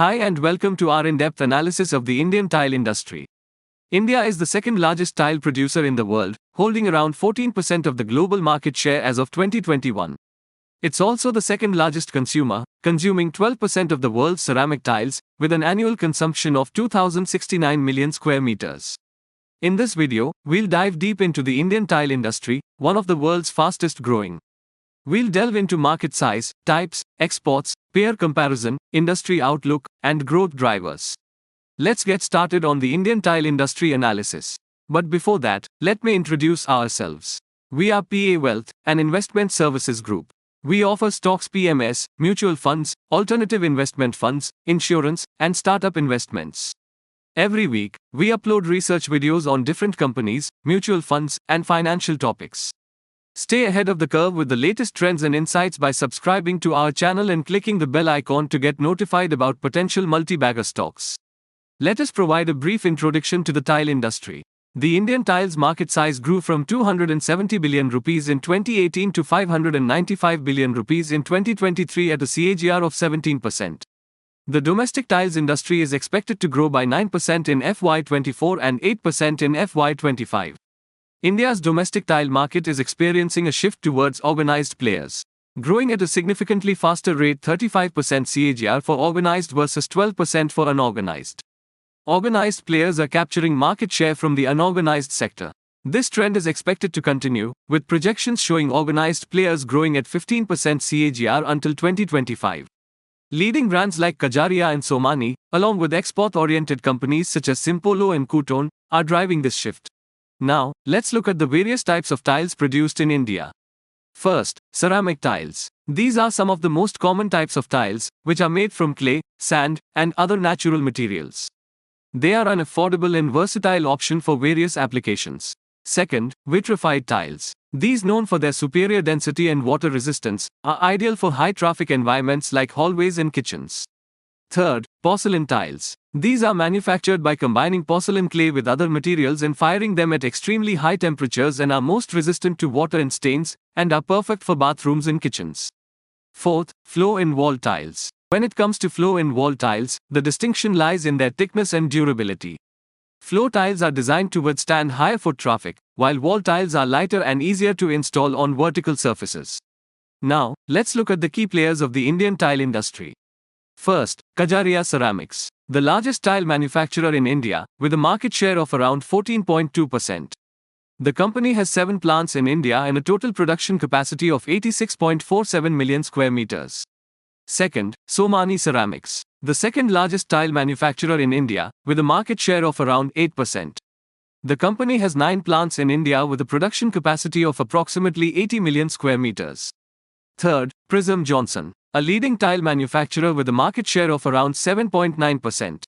Hi and welcome to our in-depth analysis of the Indian tile industry. India is the second largest tile producer in the world, holding around 14% of the global market share as of 2021. It's also the second largest consumer, consuming 12% of the world's ceramic tiles, with an annual consumption of 2,069 million square meters. In this video, we'll dive deep into the Indian tile industry, one of the world's fastest growing. We'll delve into market size, types, exports, peer comparison, industry outlook, and growth drivers. Let's get started on the Indian tile industry analysis. But before that, let me introduce ourselves. We are PA Wealth, an investment services group. We offer stocks PMS, mutual funds, alternative investment funds, insurance, and startup investments. Every week, we upload research videos on different companies, mutual funds, and financial topics. Stay ahead of the curve with the latest trends and insights by subscribing to our channel and clicking the bell icon to get notified about potential multi-bagger stocks. Let us provide a brief introduction to the tile industry. The Indian tiles market size grew from 270 billion rupees in 2018 to 595 billion rupees in 2023 at a CAGR of 17%. The domestic tiles industry is expected to grow by 9% in FY24 and 8% in FY25. India's domestic tile market is experiencing a shift towards organized players, growing at a significantly faster rate, 35% CAGR for organized versus 12% for unorganized. Organized players are capturing market share from the unorganized sector. This trend is expected to continue, with projections showing organized players growing at 15% CAGR until 2025. Leading brands like Kajaria and Somani, along with export-oriented companies such as Simpolo and Kuton, are driving this shift. Now, let's look at the various types of tiles produced in India. First, ceramic tiles. These are some of the most common types of tiles, which are made from clay, sand, and other natural materials. They are an affordable and versatile option for various applications. Second, vitrified tiles. These, known for their superior density and water resistance, are ideal for high-traffic environments like hallways and kitchens. Third, porcelain tiles. These are manufactured by combining porcelain clay with other materials and firing them at extremely high temperatures and are most resistant to water and stains, and are perfect for bathrooms and kitchens. Fourth, flow-in-wall tiles. When it comes to flow-in-wall tiles, the distinction lies in their thickness and durability. Flow tiles are designed to withstand higher foot traffic, while wall tiles are lighter and easier to install on vertical surfaces. Now, let's look at the key players of the Indian tile industry. First, Kajaria Ceramics, the largest tile manufacturer in India, with a market share of around 14.2%. The company has 7 plants in India and a total production capacity of 86.47 million square meters. Second, Somani Ceramics, the second largest tile manufacturer in India, with a market share of around 8%. The company has 9 plants in India with a production capacity of approximately 80 million square meters. Third, Prism Johnson, a leading tile manufacturer with a market share of around 7.9%.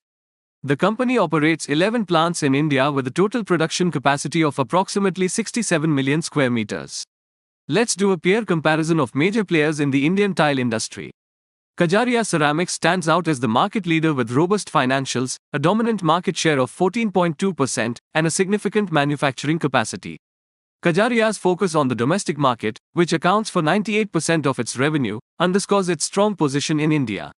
The company operates 11 plants in India with a total production capacity of approximately 67 million square meters. Let's do a peer comparison of major players in the Indian tile industry. Kajaria Ceramics stands out as the market leader with robust financials, a dominant market share of 14.2%, and a significant manufacturing capacity. Kajaria's focus on the domestic market, which accounts for 98% of its revenue, underscores its strong position in India.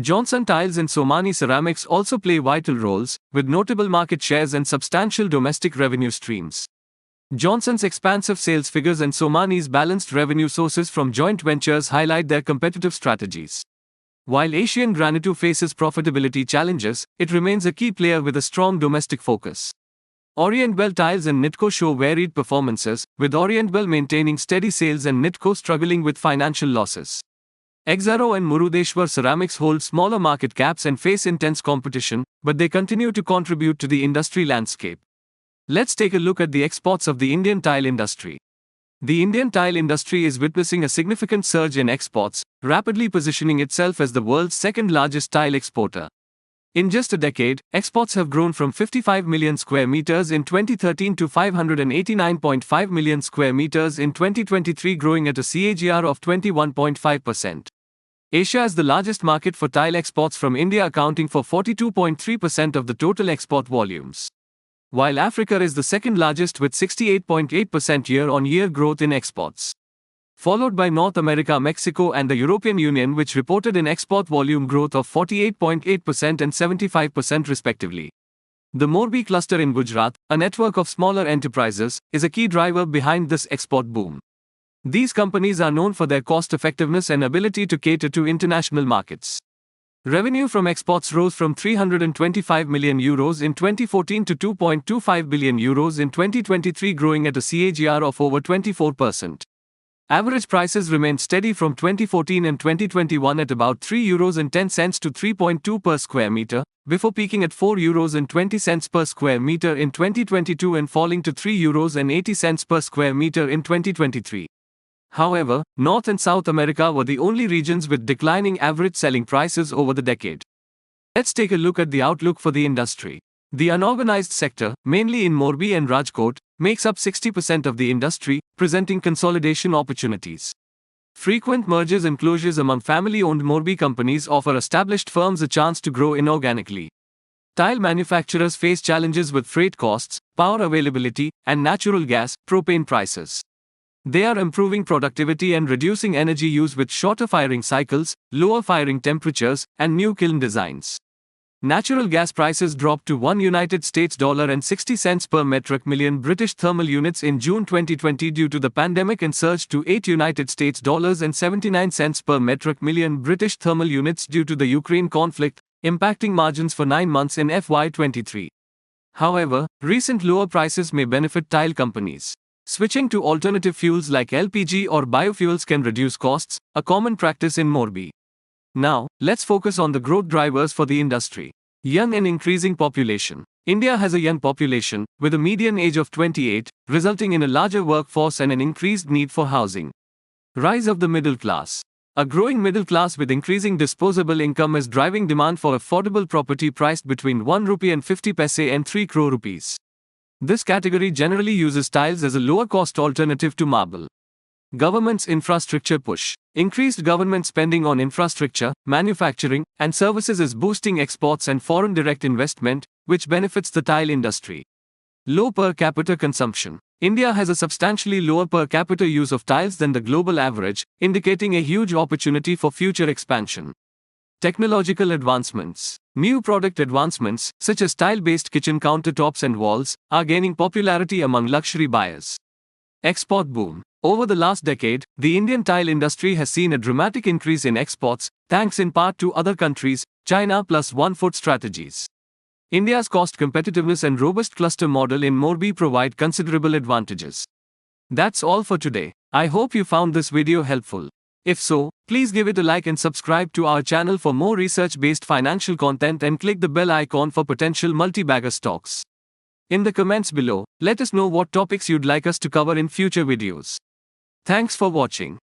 Johnson Tiles and Somani Ceramics also play vital roles, with notable market shares and substantial domestic revenue streams. Johnson's expansive sales figures and Somani's balanced revenue sources from joint ventures highlight their competitive strategies. While Asian Granitu faces profitability challenges, it remains a key player with a strong domestic focus. Oriental Tiles and Nitco show varied performances, with Oriental maintaining steady sales and Nitco struggling with financial losses. Exaro and Murudeshwar Ceramics hold smaller market caps and face intense competition, but they continue to contribute to the industry landscape. Let's take a look at the exports of the Indian tile industry. The Indian tile industry is witnessing a significant surge in exports, rapidly positioning itself as the world's second largest tile exporter. In just a decade, exports have grown from 55 million square meters in 2013 to 589.5 million square meters in 2023, growing at a CAGR of 21.5%. Asia is the largest market for tile exports from India, accounting for 42.3% of the total export volumes. While Africa is the second largest with 68.8% year-on-year growth in exports. followed by North America, Mexico, and the European Union, which reported an export volume growth of 48.8% and 75% respectively. The Morbi cluster in Gujarat, a network of smaller enterprises, is a key driver behind this export boom. These companies are known for their cost effectiveness and ability to cater to international markets. Revenue from exports rose from €325 million in 2014 to €2.25 billion in 2023, growing at a CAGR of over 24%. Average prices remained steady from 2014 and 2021 at about €3.10 to 3.2 per square meter, before peaking at €4.20 per square meter in 2022 and falling to €3.80 per square meter in 2023. However, North and South America were the only regions with declining average selling prices over the decade. Let's take a look at the outlook for the industry. The unorganized sector, mainly in Morbi and Rajkot, makes up 60% of the industry, presenting consolidation opportunities. Frequent mergers and closures among family-owned Morbi companies offer established firms a chance to grow inorganically. Tile manufacturers face challenges with freight costs, power availability, and natural gas, propane prices. They are improving productivity and reducing energy use with shorter firing cycles, lower firing temperatures, and new kiln designs. Natural gas prices dropped to $1.60 per metric million British thermal units in June 2020 due to the pandemic and surged to $8.79 per metric million British thermal units due to the Ukraine conflict, impacting margins for 9 months in FY23. However, recent lower prices may benefit tile companies. Switching to alternative fuels like LPG or biofuels can reduce costs, a common practice in Morbi. Now, let's focus on the growth drivers for the industry. Young and increasing population. India has a young population, with a median age of 28, resulting in a larger workforce and an increased need for housing. Rise of the middle class. A growing middle class with increasing disposable income is driving demand for affordable property priced between ₹1.50 and 3 crore rupees. This category generally uses tiles as a lower-cost alternative to marble. Government's infrastructure push. Increased government spending on infrastructure, manufacturing, and services is boosting exports and foreign direct investment, which benefits the tile industry. Low per capita consumption. India has a substantially lower per capita use of tiles than the global average, indicating a huge opportunity for future expansion. Technological advancements. New product advancements, such as tile-based kitchen countertops and walls, are gaining popularity among luxury buyers. Export boom. Over the last decade, the Indian tile industry has seen a dramatic increase in exports, thanks in part to other countries, China plus one-foot strategies. India's cost competitiveness and robust cluster model in Morbi provide considerable advantages. That's all for today. I hope you found this video helpful. If so, please give it a like and subscribe to our channel for more research-based financial content and click the bell icon for potential multi-bagger stocks. In the comments below, let us know what topics you'd like us to cover in future videos. Thanks for watching.